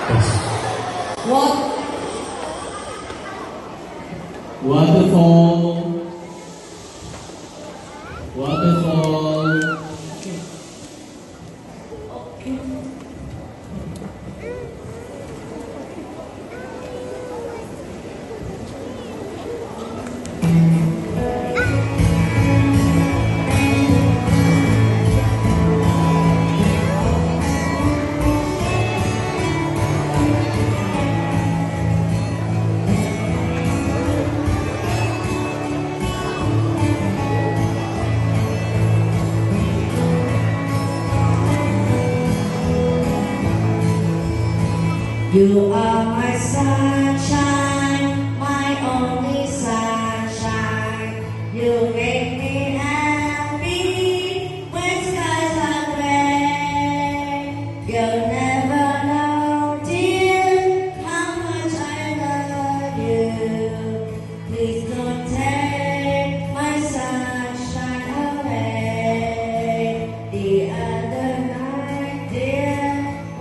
Yes. What? Waterfall. Waterfall. You are my sunshine, my only sunshine. You make me happy when skies are gray. You'll never know, dear, how much I love you. Please don't take my sunshine away. The other night, dear,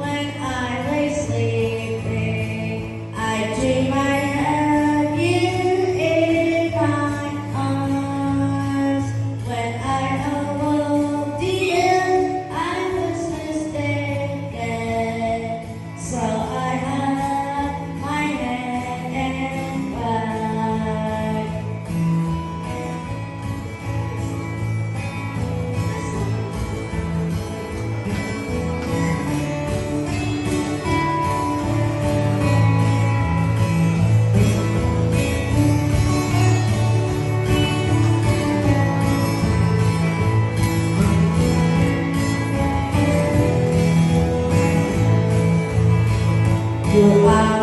when I lay sleeping, I dream I had you in my arms. When I awoke, dear, I was mistaken. So I had my head and cried. You are